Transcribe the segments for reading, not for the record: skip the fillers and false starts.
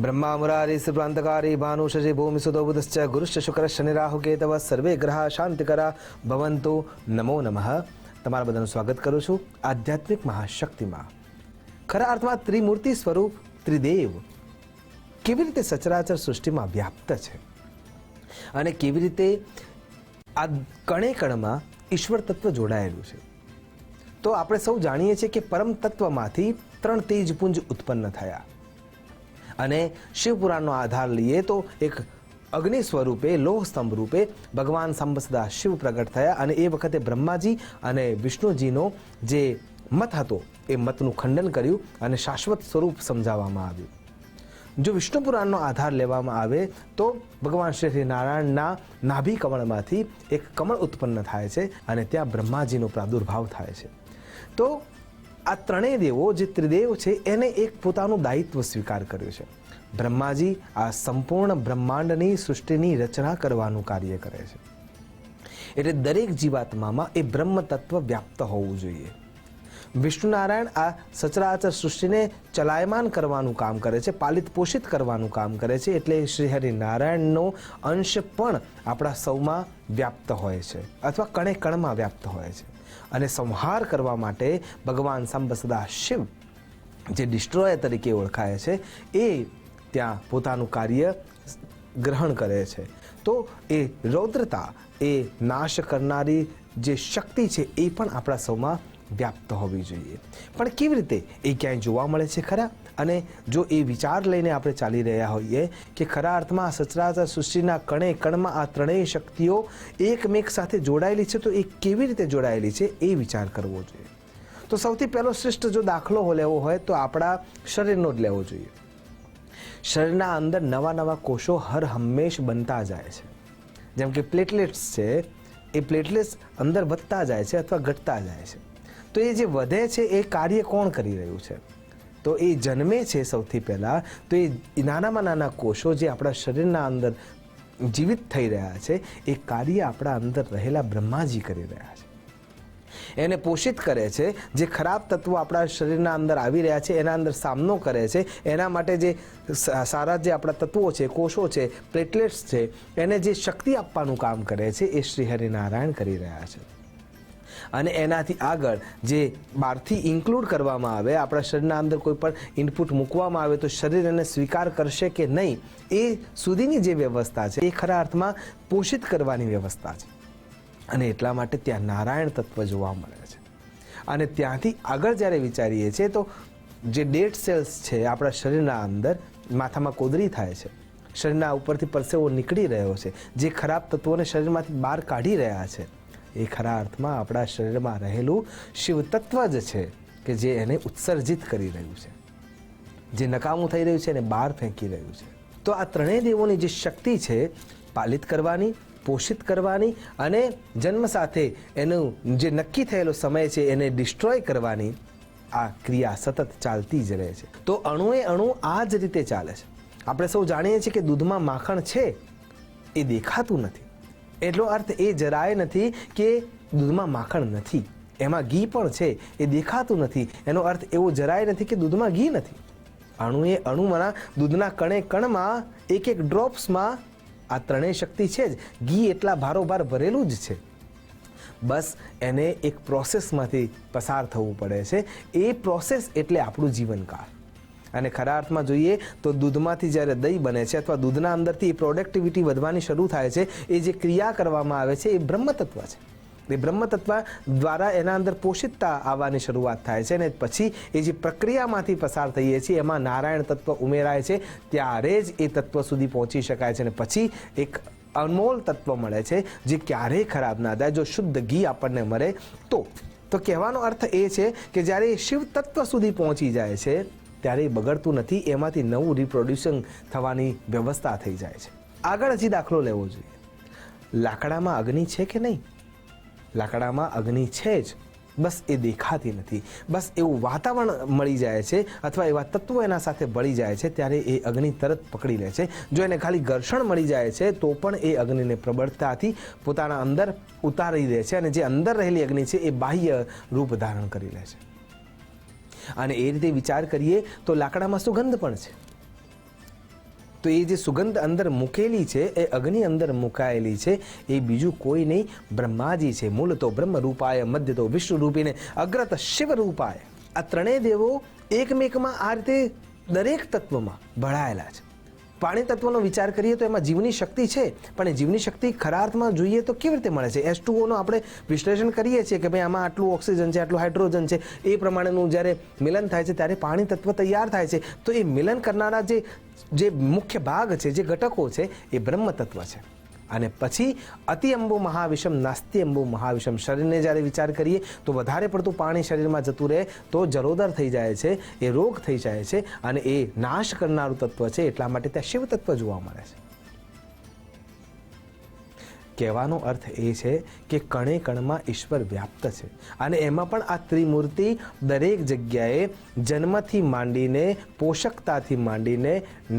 ब्रह्मा मुरारी सुप्रांतकारी भानु शशि भूमि सुतो बुधश्च गुरुश्च शुक्र शनि राहु केतव सर्वे ग्रह शांतिकरा भवन्तु नमो नमः। તમારા બધાનું સ્વાગત કરું છું આધ્યાત્મિક મહાશક્તિમાં। ખરા અર્થમાં ત્રિમૂર્તિ સ્વરૂપ ત્રિદેવ કેવી રીતે સચરાચર સૃષ્ટિમાં વ્યાપ્ત છે અને કેવી રીતે આ કણે કણમાં ઈશ્વર તત્વ જોડાયેલું છે। તો આપણે સૌ જાણીએ છીએ કે પરમ તત્વમાંથી 3 તેજપુંજ ઉત્પન્ન થયા અને શિવપુરાણનો આધાર લઈએ તો એક અગ્નિ સ્વરૂપે લોહ સ્તંભ રૂપે ભગવાન સાંબ સદા શિવ પ્રગટ થયા અને એ વખતે બ્રહ્માજી અને વિષ્ણુજીનો જે મત હતો એ મતનું ખંડન કર્યું અને શાશ્વત સ્વરૂપ સમજાવવામાં આવ્યું। જો વિષ્ણુ પુરાણનો આધાર લેવામાં આવે તો ભગવાન શ્રી નારાયણના નાભી કમળમાંથી એક કમળ ઉત્પન્ન થાય છે અને ત્યાં બ્રહ્માજીનો પ્રાદુર્ભાવ થાય છે। તો આ ત્રણેય દેવો જે ત્રિદેવ છે એને એક પોતાનું દાયિત્વ સ્વીકાર કર્યું છે। બ્રહ્માજી આ સંપૂર્ણ બ્રહ્માંડની સૃષ્ટિની રચના કરવાનું કાર્ય કરે છે, એટલે દરેક જીવાત્મામાં એ બ્રહ્મ તત્વ વ્યાપ્ત હોવું જોઈએ। વિષ્ણુ નારાયણ આ સચરાચર સૃષ્ટિને ચલાયમાન કરવાનું કામ કરે છે, પાલિત પોષિત કરવાનું કામ કરે છે, એટલે શ્રી હરિ નારાયણનો અંશ પણ આપણા સૌમાં વ્યાપ્ત હોય છે અથવા કણે કણમાં વ્યાપ્ત હોય છે અને સંહાર કરવા માટે ભગવાન સાંબ સદા શિવ જે ડિસ્ટ્રોયર તરીકે ઓળખાય છે એ ત્યાં પોતાનું કાર્ય ગ્રહણ કરે છે। તો એ રૌદ્રતા, એ નાશ કરનારી જે શક્તિ છે એ પણ આપણા સૌમાં વ્યાપ્ત હોવી જોઈએ। પણ કેવી રીતે એ ક્યાંય જોવા મળે છે ખરા? અને જો એ વિચાર લઈને આપણે ચાલી રહ્યા હોઈએ કે ખરા અર્થમાં સચરાચર સૃષ્ટિના કણે કણમાં આ ત્રણેય શક્તિઓ એકમેક સાથે જોડાયેલી છે, તો એ કેવી રીતે જોડાયેલી છે એ વિચાર કરવો જોઈએ। તો સૌથી પહેલો શ્રેષ્ઠ જો દાખલો લેવો હોય તો આપણા શરીરનો જ લેવો જોઈએ। શરીરના અંદર નવા નવા કોષો હર હંમેશ બનતા જાય છે, જેમ કે પ્લેટલેટ્સ છે, એ પ્લેટલેટ્સ અંદર વધતા જાય છે અથવા ઘટતા જાય છે। તો એ જે વધે છે એ કાર્ય કોણ કરી રહ્યું છે? તો એ જન્મે છે સૌથી પહેલાં તો એ નાનામાં નાના કોષો જે આપણા શરીરના અંદર જીવિત થઈ રહ્યા છે એ કાર્ય આપણા અંદર રહેલા બ્રહ્માજી કરી રહ્યા છે, એને પોષિત કરે છે। જે ખરાબ તત્વો આપણા શરીરના અંદર આવી રહ્યા છે એના અંદર સામનો કરે છે, એના માટે જે સારા જે આપણા તત્વો છે, કોષો છે, પ્લેટલેટ્સ છે, એને જે શક્તિ આપવાનું કામ કરે છે એ શ્રી હરિનારાયણ કરી રહ્યા છે। અને એનાથી આગળ જે બહારથી ઇન્ક્લુડ કરવામાં આવે, આપણા શરીરના અંદર કોઈ પણ ઇનપુટ મૂકવામાં આવે તો શરીર એને સ્વીકાર કરશે કે નહીં એ સુધીની જે વ્યવસ્થા છે એ ખરા અર્થમાં પોષિત કરવાની વ્યવસ્થા છે અને એટલા માટે ત્યાં નારાયણ તત્વ જોવા મળે છે। અને ત્યાંથી આગળ જ્યારે વિચારીએ છીએ તો જે ડેડ સેલ્સ છે આપણા શરીરના અંદર, માથામાં કોદરી થાય છે, શરીરના ઉપરથી પરસેવો નીકળી રહ્યો છે, જે ખરાબ તત્વોને શરીરમાંથી બહાર કાઢી રહ્યા છે એ ખરા અર્થમાં આપણા શરીરમાં રહેલું શિવ તત્વ જ છે કે જે એને ઉત્સર્જિત કરી રહ્યું છે, જે નકામું થઈ રહ્યું છે એને બહાર ફેંકી રહ્યું છે। તો આ ત્રણેય દેવોની જે શક્તિ છે પાલિત કરવાની, પોષિત કરવાની અને જન્મ સાથે એનું જે નક્કી થયેલો સમય છે એને ડિસ્ટ્રોય કરવાની આ ક્રિયા સતત ચાલતી જ રહે છે। તો અણુએ અણુ આ જ રીતે ચાલે છે। આપણે સૌ જાણીએ છીએ કે દૂધમાં માખણ છે એ દેખાતું નથી, એટલો અર્થ એ જરાય નથી કે દૂધમાં માખણ નથી। એમાં ઘી પણ છે એ દેખાતું નથી, એનો અર્થ એવો જરાય નથી કે દૂધમાં ઘી નથી। અણુએ અણુમાં દૂધના કણે કણમાં એક એક ડ્રોપ્સમાં આ ત્રણેય શક્તિ છે જ, ઘી એટલા ભારોભાર ભરેલું જ છે, બસ એને એક પ્રોસેસમાંથી પસાર થવું પડે છે। એ પ્રોસેસ એટલે આપણું જીવનકાળ। અને ખરા અર્થમાં જોઈએ તો દૂધમાંથી જ્યારે દહીં બને છે અથવા દૂધના અંદરથી એ પ્રોડક્ટિવિટી વધવાની શરૂ થાય છે, એ જે ક્રિયા કરવામાં આવે છે એ બ્રહ્મતત્વ છે। એ બ્રહ્મતત્વ દ્વારા એના અંદર પોષિતતા આવવાની શરૂઆત થાય છે અને પછી એ જે પ્રક્રિયામાંથી પસાર થઈએ છીએ એમાં નારાયણ તત્વ ઉમેરાય છે, ત્યારે જ એ તત્વ સુધી પહોંચી શકાય છે અને પછી એક અનમોલ તત્વ મળે છે જે ક્યારેય ખરાબ ના થાય। જો શુદ્ધ ઘી આપણને મળે તો કહેવાનો અર્થ એ છે કે જ્યારે એ શિવ તત્વ સુધી પહોંચી જાય છે ત્યારે એ બગડતું નથી, એમાંથી નવું રિપ્રોડ્યુશન થવાની વ્યવસ્થા થઈ જાય છે। આગળ હજી દાખલો લેવો જોઈએ, લાકડામાં અગ્નિ છે કે નહીં? લાકડામાં અગ્નિ છે જ, બસ એ દેખાતી નથી, બસ એવું વાતાવરણ મળી જાય છે અથવા એવા તત્વો એના સાથે ભળી જાય છે ત્યારે એ અગ્નિ તરત પકડી લે છે। જો એને ખાલી ઘર્ષણ મળી જાય છે તો પણ એ અગ્નિને પ્રબળતાથી પોતાના અંદર ઉતારી દે છે અને જે અંદર રહેલી અગ્નિ છે એ બાહ્ય રૂપ ધારણ કરી લે છે। અને એ રીતે વિચાર કરીએ તો લાકડામાં સુગંધ પણ છે, તો એ જે સુગંધ અંદર મૂકેલી છે એ અગ્નિ અંદર મુકાયેલી છે, એ બીજું કોઈ નહીં, બ્રહ્માજી છે. મૂળ તો બ્રહ્મ રૂપાય, મધ્ય તો વિષ્ણુ રૂપીને, અગ્રત શિવ રૂપાય. આ ત્રણેય દેવો એકમેકમાં આ રીતે દરેક તત્વમાં ભળાયેલા છે. પાણી તત્વનો વિચાર કરીએ તો એમાં જીવની શક્તિ છે, પણ એ જીવની શક્તિ ખરા અર્થમાં જોઈએ તો કેવી રીતે મળે છે? H2O આપણે વિશ્લેષણ કરીએ છીએ કે ભાઈ આમાં આટલું ઓક્સિજન છે, આટલું હાઇડ્રોજન છે, એ પ્રમાણેનું જ્યારે મિલન થાય છે ત્યારે પાણી તત્વ તૈયાર થાય છે. તો એ મિલન કરનારા જે મુખ્ય ભાગ છે, જે ઘટકો છે, એ બ્રહ્મ તત્વ છે. અને પછી અતિ અંબો મહાવિષમ નાસ્તિ અંબો મહાવિષમ. શરીરને જ્યારે વિચાર કરીએ તો વધારે પડતું પાણી શરીરમાં જતું રહે તો જરોદર થઈ જાય છે, એ રોગ થઈ જાય છે, અને એ નાશ કરનારું તત્વ છે. એટલા માટે ત્યાં શિવ તત્વ જોવા મળે છે. કહેવાનો અર્થ એ છે કે કણે કણમાં ઈશ્વર વ્યાપ્ત છે, અને એમાં પણ આ ત્રિમૂર્તિ દરેક જગ્યાએ જન્મથી માંડીને, પોષકતાથી માંડીને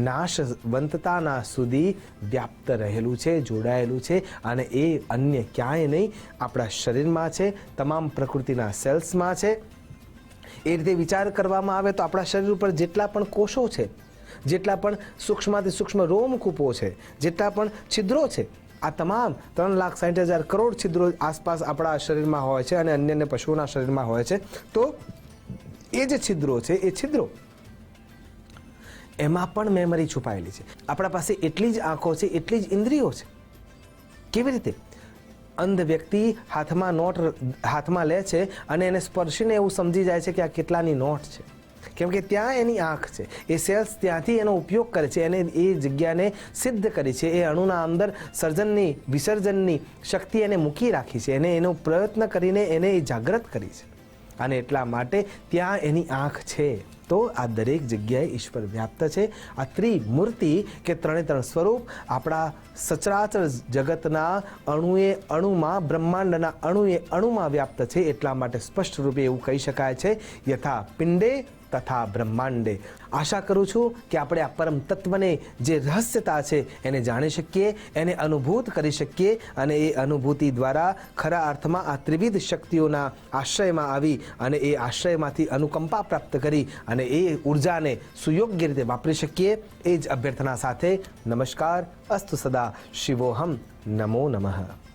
નાશવંતતાના સુધી વ્યાપ્ત રહેલું છે, જોડાયેલું છે. અને એ અન્ય ક્યાંય નહીં, આપણા શરીરમાં છે, તમામ પ્રકૃતિના સેલ્સમાં છે. એ રીતે વિચાર કરવામાં આવે તો આપણા શરીર ઉપર જેટલા પણ કોષો છે, જેટલા પણ સૂક્ષ્મથી સૂક્ષ્મ રોમકૂપો છે, જેટલા પણ છિદ્રો છે, આ તમામ 3,60,000 કરોડ છિદ્રો આસપાસ આપણા શરીરમાં હોય છે, અને અન્ય પશુઓના શરીરમાં હોય છે. તો એ જે છિદ્રો છે, એ છિદ્રો એમાં પણ મેમરી છુપાયેલી છે. આપણા પાસે એટલી જ આંખો છે, એટલી જ ઇન્દ્રિયો છે. કેવી રીતે? અંધ વ્યક્તિ હાથમાં લે છે અને એને સ્પર્શીને એવું સમજી જાય છે કે આ કેટલાની નોટ છે, કેમ કે ત્યાં એની આંખ છે. એ સેલ્સ ત્યાંથી એનો ઉપયોગ કરે છે, એને એ જગ્યાને સિદ્ધ કરી છે. એ અણુના અંદર સર્જનની, વિસર્જનની શક્તિ એને મૂકી રાખી છે, એને એનો પ્રયત્ન કરીને એને એ જાગૃત કરી છે, અને એટલા માટે ત્યાં એની આંખ છે. તો આ દરેક જગ્યાએ ઈશ્વર વ્યાપ્ત છે. આ ત્રિમૂર્તિ કે ત્રણે ત્રણ સ્વરૂપ આપણા સચરાચર જગતના અણુએ અણુમાં, બ્રહ્માંડના અણુએ અણુમાં વ્યાપ્ત છે. એટલા માટે સ્પષ્ટ રૂપે એવું કહી શકાય છે, યથા પિંડે તથા બ્રહ્માંડે. આશા કરું છું કે આપણે આ પરમ તત્વને, જે રહસ્યતા છે, એને જાણી શકીએ, એને અનુભૂત કરી શકીએ, અને એ અનુભૂતિ દ્વારા ખરા અર્થમાં આ ત્રિવિધ શક્તિઓના આશ્રયમાં આવી અને એ આશ્રયમાંથી અનુકંપા પ્રાપ્ત કરી અને એ ઉર્જાને સુયોગ્ય રીતે વાપરી શકીએ. એ જ અભ્યર્થના સાથે નમસ્કાર. અસ્તુ સદા. શિવોહમ. નમો નમઃ.